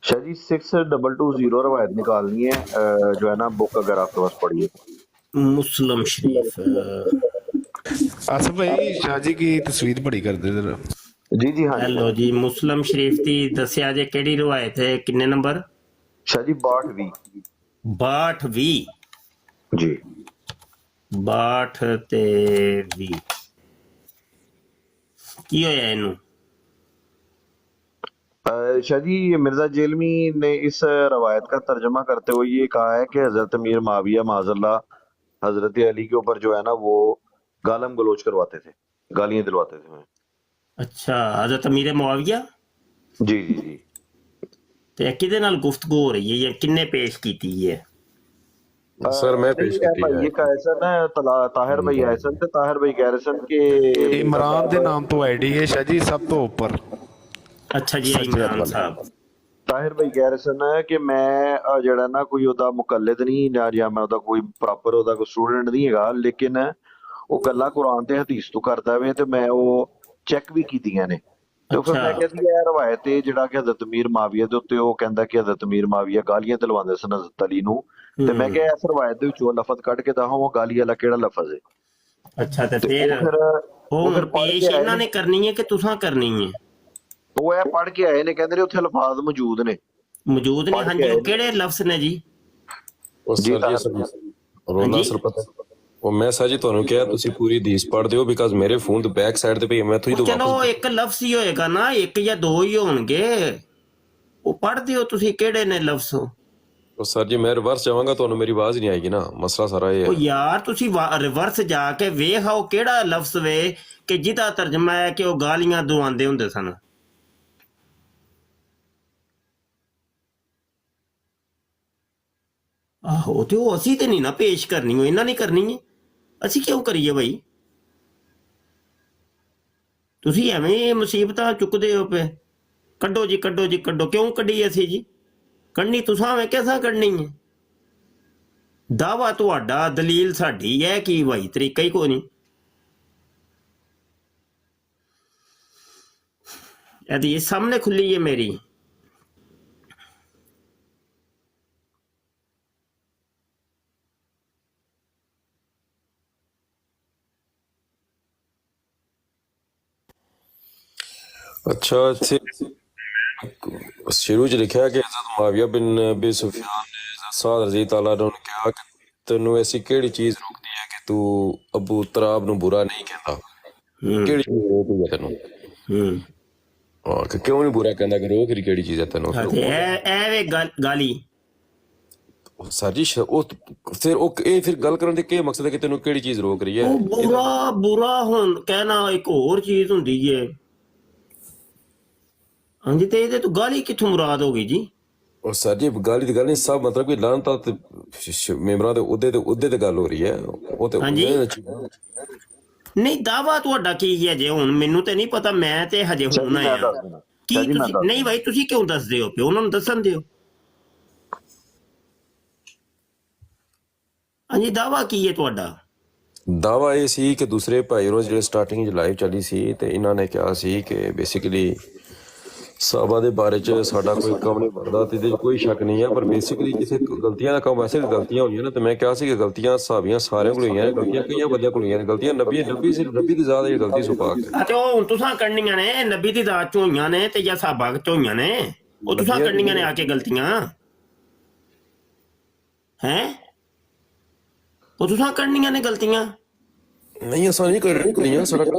शाह जी 6220 रवायत निकालनी है जो है ना बुक अगर आपके पास पड़ी है मुस्लिम शरीफ आसिफ भाई शाह जी की तस्वीर बड़ी कर दे जरा। जी जी हाँ जी हेलो जी मुस्लिम शरीफ की दसिया जे केड़ी रवायत है किन्ने नंबर शाह जी 62 62 जी 62 ਤੇ 20 ਕੀ ਹੋਇਆ ਇਹਨੂੰ शाह जी मिर्जा जेलमी ने इस रवायत का तर्जमा करते हुए ये कहा है कि हजरत अमीर माविया माजल्ला हजरत अली के ऊपर जो है ना वो गालम गलोच करवाते थे, गालियां दिलवाते थे उन्हें। ਅੱਛਾ ਹਜ਼ਰਤ ਅਮੀਰ ਮੁਆਵੀਆ जी जी जी ਤੇ ਕਿਹਦੇ ਨਾਲ ਗੁਫ਼ਤਗੂ ਹੋ ਰਹੀ ਹੈ ਜਾਂ ਕਿੰਨੇ ਪੇਸ਼ ਕੀਤੀ ਹੈ सर मैं नहीं, पेश ये की भाई है। ये का ऐसा ना ताहिर भाई ऐसा थे ताहिर भाई कह रहे सन कि इमरान के नाम तो आईडी है शाह जी सब तो ऊपर। ਅੱਛਾ ਜੀ ਇਮਰਾਨ ਸਾਹਿਬ ਤਾਹਿਰ ਭਾਈ ਕਹਿ ਰਹੇ ਸਨ ਕਿ ਮੈਂ ਜਿਹੜਾ ਨਾ ਕੋਈ ਉਹਦਾ ਮੁਕੱਲਿਦ ਨਹੀਂ ਜਾਂ ਮੈਂ ਉਹਦਾ ਕੋਈ ਪ੍ਰੋਪਰ ਉਹਦਾ ਕੋਈ ਸਟੂਡੈਂਟ ਨਹੀਂ ਹੈਗਾ ਲੇਕਿਨ ਉਹ ਗੱਲਾਂ ਕੁਰਾਨ ਤੇ ਹਦੀਸ ਤੋਂ ਕਰਦਾ ਵੇ ਤੇ ਮੈਂ ਉਹ ਚੈੱਕ ਵੀ ਕੀਤੀਆਂ ਨੇ ਤੇ ਫਿਰ ਮੈਂ ਕਹਿੰਦੀ ਇਹ ਰਵਾਇਤ ਹੈ ਜਿਹੜਾ ਕਿ ਹਜ਼ਰਤ ਅਮੀਰ ਮਾਵੀਆ ਦੇ ਉੱਤੇ ਉਹ ਕਹਿੰਦਾ ਕਿ ਹਜ਼ਰਤ ਅਮੀਰ ਮਾਵੀਆ ਗਾਲੀਆਂ ਦਿਲਵਾਉਂਦੇ ਸਨ ਹਜ਼ਰਤ ਅਲੀ ਨੂੰ ਤੇ ਮੈਂ ਕਿਹਾ ਇਸ ਰਵਾਇਤ ਦੇ ਵਿੱਚੋਂ ਲਫ਼ਜ਼ ਕੱਢ ਕੇ ਦਿਖਾਓ ਉਹ ਗਾਲੀ ਵਾਲਾ ਕਿਹੜਾ ਲਫ਼ਜ਼ ਹੈ ਅੱਛਾ ਤੇ ਫਿਰ ਉਹ ਫਿਰ ਪੇਸ਼ ਇਹਨਾਂ ਨੇ ਕਰਨੀ ਹੈ ਕਿ ਤੁਸੀਂ ਕਰਨੀ ਹੈ ਉਹ ਇਹ ਪੜ੍ਹ ਕੇ ਆਏ ਨੇ ਕਹਿੰਦੇ ਨੇ ਉੱਥੇ ਅਲਫਾਜ਼ ਮੌਜੂਦ ਨੇ ਮੌਜੂਦ ਨੇ ਹਾਂਜੀ ਉਹ ਕਿਹੜੇ ਲਫ਼ਜ਼ ਨੇ ਜੀ और सर जी रोना सर पता ਉਹ ਮੈਂ ਸਾਜੀ ਤੁਹਾਨੂੰ ਕਿਹਾ ਤੁਸੀਂ ਪੂਰੀ ਹਦੀਸ ਪੜ੍ਹਦੇ ਹੋ ਬਿਕਾਜ਼ ਮੇਰੇ ਫੋਨ ਦੇ ਬੈਕ ਸਾਈਡ ਤੇ ਪਈ ਮੈਂ ਤੁਸੀਂ ਤੋਂ ਚਲੋ ਇੱਕ ਲਫ਼ਜ਼ ਹੀ ਹੋਏਗਾ ਨਾ ਇੱਕ ਜਾਂ ਦੋ ਹੀ ਹੋਣਗੇ ਉਹ ਪੜ੍ਹਦੇ ਹੋ ਤੁਸੀਂ ਕਿਹੜੇ ਨੇ ਲਫ਼ਜ਼ ਉਹ ਸਰ ਜੀ ਮੈਂ ਰਿਵਰਸ ਜਾਵਾਂਗਾ ਤੁਹਾਨੂੰ ਮੇਰੀ ਆਵਾਜ਼ ਨਹੀਂ ਆਏਗੀ ਨਾ ਮਸਲਾ ਸਾਰਾ ਇਹ ਉਹ ਹੈ ਯਾਰ ਤੁਸੀਂ ਰਿਵਰਸ ਜਾ ਕੇ ਵੇਖਾਓ ਕਿਹੜਾ ਲਫ਼ਜ਼ ਵੇ ਕਿ ਜਿਹਦਾ ਤਰਜਮਾ ਹੈ ਕਿ ਉਹ ਗਾਲੀਆਂ ਦਵਾਉਂਦੇ ਹੁੰਦੇ ਸਨ ਆਹੋ ਤੇ ਉਹ ਅਸੀਂ ਤੇ ਨਹੀਂ ਨਾ ਪੇਸ਼ ਕਰਨੀ ਉਹ ਇਹਨਾਂ ਨੇ ਕਰਨੀ ਹੈ ਅਸੀਂ ਕਿਉਂ ਕਰੀਏ ਬਈ ਤੁਸੀਂ ਐਵੇਂ ਮੁਸੀਬਤਾਂ ਚੁੱਕਦੇ ਹੋ ਪਏ ਕੱਢੋ ਜੀ ਕੱਢੋ ਜੀ ਕੱਢੋ ਕਿਉਂ ਕੱਢੀ ਅਸੀਂ ਜੀ ਕੱਢਣੀ ਤੁਸਾਂ ਵੇ ਕਿਸਾ ਕੱਢਣੀ ਹੈ ਦਾਵਾ ਤੁਹਾਡਾ ਦਲੀਲ ਸਾਡੀ ਹੈ ਕੀ ਭਾਈ ਤਰੀਕਾ ਹੀ ਕੋਈ ਨਹੀਂ ਇਹਦੀ ਸਾਹਮਣੇ ਖੁੱਲੀ ਹੈ ਮੇਰੀ अच्छा ਇੱਥੇ ਸ਼ੁਰੂ ਚ ਲਿਖਿਆ ਕਿ ਹਜ਼ਰਤ ਮਾਵੀਆ ਬਿਨ ਅਬੀ ਸੁਫਿਆਨ ਨੇ ਸਾਦ ਰਜ਼ੀ ਤਾਲਾ ਨੂੰ ਕਿਹਾ ਕਿ ਤੈਨੂੰ ਐਸੀ ਕਿਹੜੀ ਚੀਜ਼ ਰੋਕਦੀ ਹੈ ਕਿ ਤੂੰ ਅਬੂ ਤਰਾਬ ਨੂੰ ਬੁਰਾ ਨਹੀਂ ਕਹਿੰਦਾ ਕਿਹੜੀ ਚੀਜ਼ ਰੋਕਦੀ ਹੈ ਤੈਨੂੰ ਹਾਂ ਕਿ ਕਿਉਂ ਨਹੀਂ ਬੁਰਾ ਕਹਿੰਦਾ ਕਿ ਰੋਕ ਰਹੀ ਕਿਹੜੀ ਚੀਜ਼ ਹੈ ਤੈਨੂੰ ਇਹ ਵੇ ਗਾਲੀ ਸਰ ਜੀ ਉਹ ਫਿਰ ਉਹ ਇਹ ਫਿਰ ਗੱਲ ਕਰਨ ਦੇ ਕੀ ਮਕਸਦ ਹੈ ਕਿ ਤੈਨੂੰ ਕਿਹੜੀ ਚੀਜ਼ ਰੋਕ ਰਹੀ ਹੈ ਬੁਰਾ ਹੁਣ ਕਹਿਣਾ ਇੱਕ ਹੋਰ ਚੀਜ਼ ਹੁੰਦੀ ਹੈ ਹਾਂਜੀ ਤੇ ਇਹਦੇ ਤੋਂ ਗਾਲੀ ਕਿੱਥੋਂ ਮੁਰਾਦ ਹੋ ਗਈ ਜੀ ਉਹ ਸਰ ਜੀ ਗਾਲੀ ਦੀ ਗੱਲ ਨਹੀਂ ਸਭ ਮਤਲਬ ਕਿ ਲਾਨਤਾ ਤੇ ਮੈਂਬਰਾਂ ਦੇ ਉਹਦੇ ਤੇ ਗੱਲ ਹੋ ਰਹੀ ਹੈ ਉਹ ਤੇ ਨਹੀਂ ਦਾਵਾ ਤੁਹਾਡਾ ਕੀ ਹੈ ਜੇ ਹੁਣ ਮੈਨੂੰ ਤੇ ਨਹੀਂ ਪਤਾ ਮੈਂ ਤੇ ਹਜੇ ਹੁਣ ਆਇਆ ਕੀ ਤੁਸੀਂ ਨਹੀਂ ਭਾਈ ਤੁਸੀਂ ਕਿਉਂ ਦੱਸਦੇ ਹੋ ਪਿਓ ਉਹਨਾਂ ਨੂੰ ਦੱਸਣ ਦਿਓ ਹਾਂਜੀ ਦਾਵਾ ਕੀ ਹੈ ਤੁਹਾਡਾ ਦਾਵਾ ਇਹ ਸੀ ਕਿ ਦੂਸਰੇ ਭਾਈ ਉਹਨਾਂ ਜਿਹੜੇ ਸਟਾਰਟਿੰਗ ਚ ਲਾਈਵ ਚੱਲੀ ਸੀ ਤੇ ਇਹਨਾਂ ਨੇ ਕਿਹਾ ਸੀ ਕਿ ਬੇਸਿਕਲੀ ਸਾਹਬਾ ਦੇ ਬਾਰੇ ਚ ਸਾਡਾ ਕੋਈ ਕੰਮ ਨਹੀਂ ਬਣਦਾ ਤੇ ਇਹਦੇ ਕੋਈ ਸ਼ੱਕ ਨਹੀਂ ਹੈ ਪਰ ਬੇਸਿਕਲੀ ਕਿਸੇ ਗਲਤੀਆਂ ਦਾ ਕੰਮ ਵੈਸੇ ਗਲਤੀਆਂ ਹੋਈਆਂ ਨੇ ਤੇ ਮੈਂ ਕਿਹਾ ਸੀ ਕਿ ਗਲਤੀਆਂ ਸਾਬੀਆਂ ਸਾਰਿਆਂ ਕੋਲ ਹੋਈਆਂ ਨੇ ਗਲਤੀਆਂ ਕਈਆਂ ਬੰਦਿਆਂ ਕੋਲ ਹੋਈਆਂ ਨੇ ਗਲਤੀਆਂ ਨਬੀ ਸਿਰਫ ਨਬੀ ਦੀ ਜ਼ਾਤ ਇਹ ਗਲਤੀ ਸੁਪਾ ਕੇ ਅਤੇ ਉਹ ਹੁਣ ਤੁਸਾਂ ਕਰਨੀਆਂ ਨੇ ਨਬੀ ਦੀ ਜ਼ਾਤ ਚੋਂ ਹੋਈਆਂ ਨੇ ਤੇ ਜਾਂ ਸਾਹਬਾ ਚੋਂ ਹੋਈਆਂ ਨੇ ਉਹ ਤੁਸਾਂ ਕਰਨੀਆਂ ਨੇ ਆ ਕੇ ਗਲਤੀਆਂ ਹੈ ਉਹ ਤੁਸਾਂ ਕਰਨੀਆਂ ਨੇ ਗਲਤੀਆਂ ਨਹੀਂ ਅਸਾਂ ਨਹੀਂ ਕਰੀਆਂ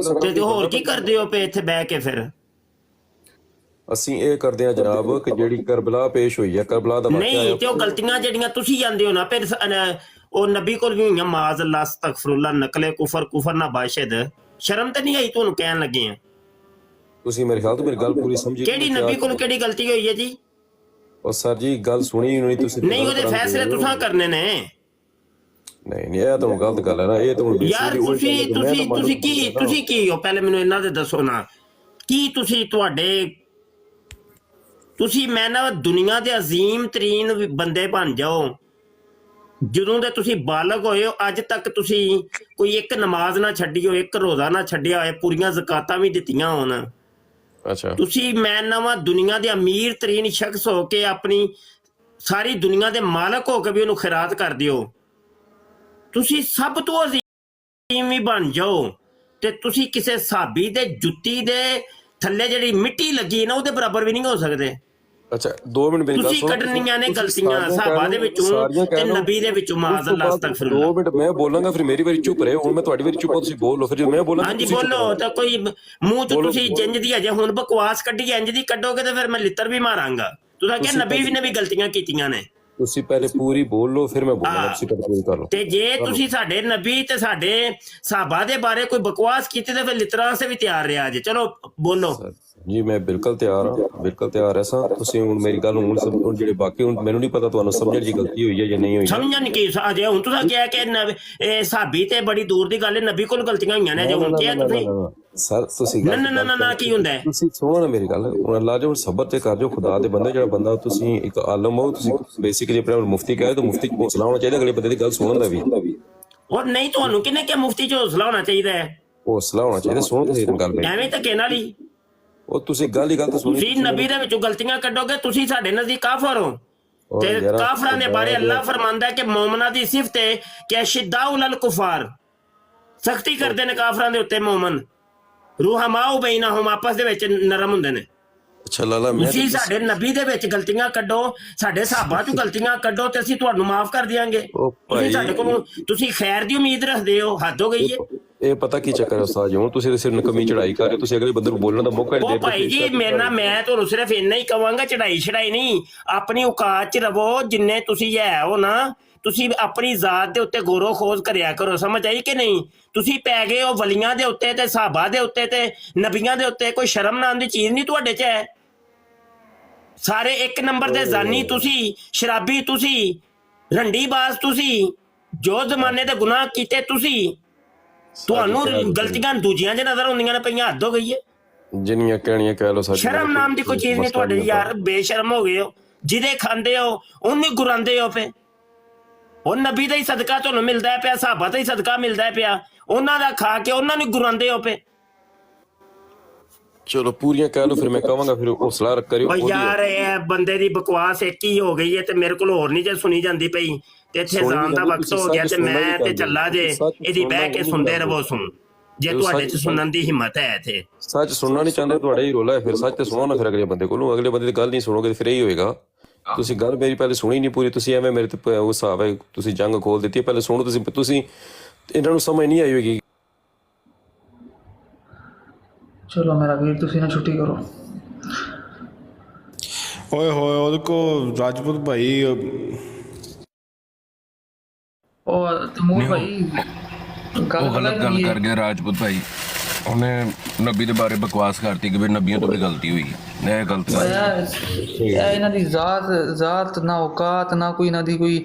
ਤੇ ਹੋਰ ਕੀ ਕਰਦੇ ਹੋ ਪੇ ਇੱਥੇ ਬਹਿ ਕੇ ਫਿਰ ਅਸੀਂ ਇਹ ਕਰਦੇ ਆ ਜਨਾਬ ਕਿ ਜਿਹੜੀ ਕਰਬਲਾ ਪੇਸ਼ ਹੋਈ ਹੈ ਕਰਬਲਾ ਦਾ ਨਹੀਂ ਤੇ ਉਹ ਗਲਤੀਆਂ ਜਿਹੜੀਆਂ ਤੁਸੀਂ ਜਾਂਦੇ ਹੋ ਨਾ ਫਿਰ ਉਹ ਨਬੀ ਕੋਲ ਵੀ ਹੋਈਆਂ ਮਾਜ਼ ਅੱਲਾਹ ਅਸਤਗਫਿਰullah ਨਕਲੇ ਕੁਫਰ ਨਾ ਬਾਸ਼ਦ ਸ਼ਰਮ ਤੇ ਨਹੀਂ ਆਈ ਤੁਹਾਨੂੰ ਕਹਿਣ ਲੱਗੇ ਆ ਤੁਸੀਂ ਮੇਰੇ ਖਿਆਲ ਤੋਂ ਮੇਰੀ ਗੱਲ ਪੂਰੀ ਸਮਝੀ ਕਿਹੜੀ ਨਬੀ ਕੋਲ ਕਿਹੜੀ ਗਲਤੀ ਹੋਈ ਹੈ ਜੀ ਉਹ ਸਰ ਜੀ ਗੱਲ ਸੁਣੀ ਨਹੀਂ ਤੁਸੀਂ ਨਹੀਂ ਉਹਦੇ ਫੈਸਲੇ ਤੁਸੀਂ ਕਰਨੇ ਨੇ ਨਹੀਂ ਇਹ ਤਾਂ ਗਲਤ ਗੱਲ ਹੈ ਨਾ ਇਹ ਤਾਂ ਯਾਰ ਤੁਸੀਂ ਕੀ ਹੋ ਪਹਿਲੇ ਮੈਨੂੰ ਇਹਨਾਂ ਦੇ ਦੱਸੋ ਨਾ ਕੀ ਤੁਸੀਂ ਮੈਂ ਨਾ ਦੁਨੀਆ ਦੇ ਅਜ਼ੀਮ ਤਰੀਨ ਬੰਦੇ ਬਣ ਜਾਓ ਜਦੋਂ ਦੇ ਤੁਸੀਂ ਬਾਲਗ ਹੋਏ ਹੋ ਅੱਜ ਤੱਕ ਤੁਸੀਂ ਕੋਈ ਇੱਕ ਨਮਾਜ਼ ਨਾ ਛੱਡੀ ਹੋ ਇੱਕ ਰੋਜ਼ਾ ਨਾ ਛੱਡਿਆ ਹੋਏ ਪੂਰੀਆਂ ਜ਼ਕਾਤਾਂ ਵੀ ਦਿੱਤੀਆਂ ਹੋਣ ਅੱਛਾ ਤੁਸੀਂ ਮੈਂ ਨਵਾਂ ਦੁਨੀਆ ਦੇ ਅਮੀਰ ਤਰੀਨ ਸ਼ਖਸ ਹੋ ਕੇ ਆਪਣੀ ਸਾਰੀ ਦੁਨੀਆ ਦੇ ਮਾਲਕ ਹੋ ਕੇ ਵੀ ਉਹਨੂੰ ਖੈਰਾਤ ਕਰ ਦਿਓ। ਤੁਸੀਂ ਸਭ ਤੋਂ ਅਜ਼ੀਮ ਵੀ ਬਣ ਜਾਓ ਤੇ ਤੁਸੀਂ ਕਿਸੇ ਸਾਬੀ ਦੇ ਜੁੱਤੀ ਦੇ ਥੱਲੇ ਜਿਹੜੀ ਮਿੱਟੀ ਲੱਗੀ ਨਾ ਉਹਦੇ ਬਰਾਬਰ ਵੀ ਨਹੀਂ ਹੋ ਸਕਦੇ। ਅੱਛਾ 2 ਮਿੰਟ ਮੇਰੀ ਗੱਲ ਤੁਸੀਂ ਸੁਣੋ। ਕੱਢਣੀਆਂ ਨੇ ਤੁਸੀਂ ਗਲਤੀਆਂ ਸਾਰੀਆਂ ਸਾਹਬਾ ਦੇ ਕਹਿ ਵਿੱਚੋਂ ਸਾਰੀਆਂ ਤੇ ਕਹਿ ਲਓ। ਨਬੀ ਦੇ ਵਿੱਚੋਂ ਮਾਜ਼ ਅੱਲਾਹ 2 ਅਸਤਗਫਿਰullah। ਮਿੰਟ ਮੈਂ ਬੋਲਾਂਗਾ ਫਿਰ ਮੇਰੀ ਵਾਰੀ ਚੁੱਪ ਰਹੇ। ਹੁਣ ਮੈਂ ਤੁਹਾਡੀ ਵਾਰੀ ਚੁੱਪ ਤੁਸੀਂ ਬੋਲ ਲਓ। ਫਿਰ ਜੇ ਮੈਂ ਬੋਲਾਂ ਹਾਂਜੀ ਬੋਲੋ ਤਾਂ ਕੋਈ ਮੂੰਹ ਚ ਤੁਸੀਂ ਜਿੰਜ ਦੀ ਅਜੇ ਹੁਣ ਬਕਵਾਸ ਕੱਢੀ ਇੰਜ ਦੀ ਕੱਢੋਗੇ ਤੇ ਫਿਰ ਮੈਂ ਲਿੱਤਰ ਵੀ ਮਾਰਾਂਗਾ। ਤੁਸੀਂ ਕਿਹਾ ਨਬੀ ਨੇ ਵੀ ਗਲਤੀਆਂ ਕੀਤੀਆਂ ਨੇ। ਤੁਸੀਂ ਪਹਿਲੇ ਪੂਰੀ ਬੋਲ ਲਓ ਫਿਰ ਮੈਂ ਬੋਲਾਂਗਾ। ਤੁਸੀਂ ਪਹਿਲੇ ਪੂਰੀ ਕਰ ਲਓ। ਤੇ ਜੇ ਤੁਸੀਂ ਸਾਡੇ ਨਬੀ ਤੇ ਸਾਡੇ ਸਾਹਬਾ ਦੇ ਬਾਰੇ ਕੋਈ ਬਕਵਾਸ ਕੀਤੀ ਤੇ ਫਿਰ ਲਿਤਰਾਂ ਸੇ ਵੀ ਤਿਆਰ ਰਿਹਾ ਜੇ। ਚਲੋ ਬੋਲੋ। ਜੀ ਮੈਂ ਬਿਲਕੁਲ ਤਿਆਰ ਹਾਂ, ਬਿਲਕੁਲ ਤਿਆਰ ਐ ਸਾਂ। ਤੁਸੀਂ ਹੁਣ ਮੇਰੀ ਗੱਲ ਹੁਣ ਜਿਹੜੇ ਬਾਕੀ ਹੁਣ ਮੈਨੂੰ ਨਹੀਂ ਪਤਾ ਤੁਹਾਨੂੰ ਸਮਝਣ ਦੀ ਗਲਤੀ ਹੋਈ ਹੈ ਜਾਂ ਨਹੀਂ ਹੋਈ। ਸਮਝਣ ਕੀ ਅਜੇ ਹੁਣ ਤੁਸੀਂ ਕਿਹਾ ਕਿ ਇਹ ਸਾਬੀ ਤੇ ਬੜੀ ਦੂਰ ਦੀ ਗੱਲ ਹੈ, ਨਬੀ ਕੋਲ ਗਲਤੀਆਂ ਹੋਈਆਂ ਨੇ। ਅਜੇ ਹੁਣ ਕਿਹਾ ਤੁਸੀਂ ਸਰ ਤੁਸੀਂ ਨਾ ਕੀ ਹੁੰਦਾ ਹੈ? ਤੁਸੀਂ ਸੁਣੋ ਨਾ ਮੇਰੀ ਗੱਲ। ਹੁਣ ਅੱਲਾ ਜੋ ਸਬਰ ਤੇ ਕਰ ਜੋ ਖੁਦਾ ਦੇ ਬੰਦੇ। ਜਿਹੜਾ ਬੰਦਾ ਤੁਸੀਂ ਇੱਕ ਆਲਮ ਹੋ, ਤੁਸੀਂ ਬੇਸਿਕਲੀ ਆਪਣੇ ਮੁਫਤੀ ਕਹੇ ਤਾਂ ਮੁਫਤੀ ਕੋਲ ਹੌਸਲਾ ਹੋਣਾ ਚਾਹੀਦਾ ਅਗਲੇ ਬੰਦੇ ਦੀ ਗੱਲ ਸੁਣਨ ਦਾ ਵੀ। ਔਰ ਨਹੀਂ ਤੁਹਾਨੂੰ ਕਿਹਨੇ ਕਿਹਾ ਮੁਫਤੀ ਚ ਹੌਸਲਾ ਹੋਣਾ ਚਾਹੀਦਾ ਹੈ? ਹੌਸਲਾ ਹੋਣਾ ਚਾਹੀਦਾ। ਸੁਣੋ ਤੁਸੀਂ ਗੱਲ ਮੇਰੀ। ਐਵੇਂ ਧੱਕੇ ਨਾਲ ਹੀ ਉਹ ਤੁਸੀਂ ਗੱਲ ਹੀ ਗੱਲ ਤਾਂ ਸੁਣੀ। ਤੁਸੀਂ ਨਬੀ ਦੇ ਵਿੱਚੋਂ ਗਲਤੀਆਂ ਕੱਢੋਗੇ ਤੁਸੀਂ ਸਾਡੇ ਨਜ਼ਦੀਕ ਕਾਫਰ ਹੋ। ਤੇ ਕਾਫਰਾਂ ਦੇ ਬਾਰੇ ਅੱਲਾਹ ਫਰਮਾਂਦਾ ਹੈ ਕਿ ਮੂਮਨਾਂ ਦੀ ਸਿਫਤ ਹੈ ਕਿ ਸ਼ਿਦਾਉਲ ਅਲ ਕੁਫਾਰ, ਸਖਤੀ ਕਰਦੇ ਨੇ ਕਾਫਰਾਂ ਦੇ ਉੱਤੇ। ਮੂਮਨ ਰੂਹਮਾਉ ਬੈਨਹੁਮ, ਆਪਸ ਦੇ ਵਿੱਚ ਨਰਮ ਹੁੰਦੇ ਨੇ। ਅੱਛਾ ਲਾਲਾ ਮੈਂ ਤੁਸੀਂ ਸਾਡੇ ਨਬੀ ਦੇ ਵਿੱਚ ਗਲਤੀਆਂ ਕੱਢੋ, ਸਾਡੇ ਸਾਹਬਾ ਚੋਂ ਗਲਤੀਆਂ ਕੱਢੋ ਤੇ ਅਸੀਂ ਤੁਹਾਨੂੰ ਮਾਫ ਕਰ ਦਿਆਂਗੇ। ਤੁਸੀਂ ਸਾਡੇ ਕੋਲ ਤੁਸੀਂ ਖੈਰ ਦੀ ਉਮੀਦ ਰੱਖਦੇ ਹੋ, ਹੱਦ ਹੋ ਗਈ ਹੈ। ਇਹ ਪਤਾ ਕੀ ਚੱਕਰ ਹੈ ਉਸਤਾਦ ਜੀ, ਹੁਣ ਤੁਸੀਂ ਸਿਰ ਨਕਮੀ ਚੜਾਈ ਕਰ ਰਹੇ ਹੋ। ਤੁਸੀਂ ਅਗਲੇ ਬੰਦੇ ਨੂੰ ਬੋਲਣ ਦਾ ਮੌਕਾ ਨਹੀਂ ਉਹ ਦੇ ਭਾਈ ਜੀ ਮੈਂ ਤੁਹਾਨੂੰ ਸਿਰਫ ਇੰਨਾ ਹੀ ਕਵਾਂਗਾ, ਚੜਾਈ ਨਹੀਂ, ਆਪਣੀ ਔਕਾਤ 'ਚ ਰਵੋ ਜਿੰਨੇ ਤੁਸੀਂ ਹੈ ਹੋ ਨਾ। ਤੁਸੀਂ ਆਪਣੀ ਜ਼ਾਤ ਦੇ ਉੱਤੇ ਗੌਰੋ ਖੋਜ ਕਰਿਆ ਕਰੋ। ਸਮਝ ਆਈ ਕਿ ਨਹੀਂ? ਤੁਸੀਂ ਪੈ ਗਏ ਹੋ ਵਲੀਆਂ ਦੇ ਉੱਤੇ ਤੇ ਸਾਹਬਾ ਦੇ ਉੱਤੇ ਤੇ ਨਬੀਆਂ ਦੇ ਉੱਤੇ। ਕੋਈ ਸ਼ਰਮ ਨਾਮ ਦੀ ਚੀਜ਼ ਨਹੀਂ ਤੁਹਾਡੇ 'ਚ ਹੈ। ਸਾਰੇ ਇੱਕ ਨੰਬਰ ਦੇ ਜ਼ਾਨੀ ਤੁਸੀਂ, ਸ਼ਰਾਬੀ ਤੁਸੀਂ, ਰੰਡੀਬਾਜ਼ ਤੁਸੀਂ, ਜੋ ਜ਼ਮਾਨੇ ਦੇ ਗੁਨਾਹ ਕੀਤੇ ਤੁਸੀਂ। ਤੁਹਾਨੂੰ ਗਲਤੀਆਂ ਦੂਜੀਆਂ 'ਚ ਨਜ਼ਰ ਆਉਂਦੀਆਂ ਨੇ ਪਈਆਂ। ਹੱਦ ਹੋ ਗਈ ਹੈ। ਜਿੰਨੀਆਂ ਕਹਿਣੀਆਂ ਕਹਿ ਲਓ। ਸ਼ਰਮ ਨਾਮ ਦੀ ਕੋਈ ਚੀਜ਼ ਨਹੀਂ ਤੁਹਾਡੇ। ਯਾਰ ਬੇਸ਼ਰਮ ਹੋ ਗਏ ਹੋ। ਜਿਹਦੇ ਖਾਂਦੇ ਹੋ ਉਹਨੂੰ ਗੁਰਾਂਦੇ ਹੋ ਪਏ। ਉਹ ਨਬੀ ਦਾ ਹੀ ਸਦਕਾ ਤੁਹਾਨੂੰ ਮਿਲਦਾ ਪਿਆ, ਸਾਹਬਾ ਦਾ ਹੀ ਸਦਕਾ ਮਿਲਦਾ ਪਿਆ। ਉਹਨਾਂ ਦਾ ਖਾ ਕੇ ਉਹਨਾਂ ਨੂੰ ਗੁਰਾਂਦੇ ਹੋ ਪਏ। ਚਲੋ ਪੂਰੀਆਂ ਕਹਿ ਲਓ ਫਿਰ ਮੈਂ ਕਹਾਂਗਾ। ਫਿਰ ਹੌਸਲਾ ਕਰਿਓ। ਯਾਰ ਇਹ ਬੰਦੇ ਦੀ ਬਕਵਾਸ ਇੱਕ ਹੀ ਹੋ ਗਈ ਹੈ ਤੇ ਮੇਰੇ ਕੋਲ ਹੋਰ ਨਹੀਂ ਜੇ ਸੁਣੀ ਜਾਂਦੀ ਪਈ ਤੇ ਇੱਥੇ ਜਾਣ ਦਾ ਵਕਤ ਹੋ ਗਿਆ ਤੇ ਮੈਂ ਤੇ ਚੱਲਾ ਜੇ। ਇਹਦੀ ਬਹਿ ਕੇ ਸੁਣਦੇ ਰਹੋ। ਸੁਣ ਜੇ ਤੁਹਾਡੇ 'ਚ ਸੁਣਨ ਦੀ ਹਿੰਮਤ ਹੈ ਇੱਥੇ। ਸੱਚ ਸੁਣਨਾ ਨਹੀਂ ਚਾਹੁੰਦੇ ਤੁਹਾਡਾ ਹੀ ਰੋਲਾ ਹੈ। ਫਿਰ ਸੱਚ ਤੇ ਸੁਣੋ ਨਾ। ਫਿਰ ਅਗਲੇ ਬੰਦੇ ਕੋਲੋਂ ਅਗਲੇ ਬੰਦੇ ਦੀ ਗੱਲ ਨਹੀਂ ਸੁਣੋਗੇ ਫਿਰ ਇਹੀ ਹੋਏਗਾ। ਤੁਸੀਂ ਗੱਲ ਮੇਰੀ ਪਹਿਲੇ ਸੁਣੀ ਨਹੀਂ ਪੂਰੀ। ਤੁਸੀਂ ਐਵੇਂ ਮੇਰੇ ਤੇ ਉਹ ਹਿਸਾਬ ਹੈ ਤੁਸੀਂ ਜੰਗ ਖੋਲ ਦਿੱਤੀ। ਪਹਿਲੇ ਸੁਣੋ ਤੁਸੀਂ ਇਹਨਾਂ ਨੂੰ ਸਮਝ ਨਹੀਂ ਆਈ ਹੋਏਗੀ। ਚਲੋ ਮੇਰਾ ਵੀਰ ਤੁਸੀਂ ਨਾ ਛੁੱਟੀ ਕਰੋ। ਓਏ ਹੋਏ ਉਹਦੇ ਕੋ ਰਾਜਪੂਤ ਭਾਈ ਉਹ ਤਮੂਰ ਭਾਈ ਉਹ ਗਲਤ ਗੱਲ ਕਰ ਗਿਆ ਰਾਜਪੂਤ ਭਾਈ। ਉਹਨੇ ਨਬੀ ਦੇ ਬਾਰੇ ਬਕਵਾਸ ਕਰਤੀ ਕਿ ਵੀ ਨਬੀਆਂ ਤੋਂ ਵੀ ਗਲਤੀ ਹੋਈ। ਇਹ ਗਲਤ ਗੱਲ ਇਹ ਇਹਨਾਂ ਦੀ ਜ਼ਾਤ ਨਾ ਔਕਾਤ ਨਾ ਕੋਈ ਇਹਨਾਂ ਦੀ ਕੋਈ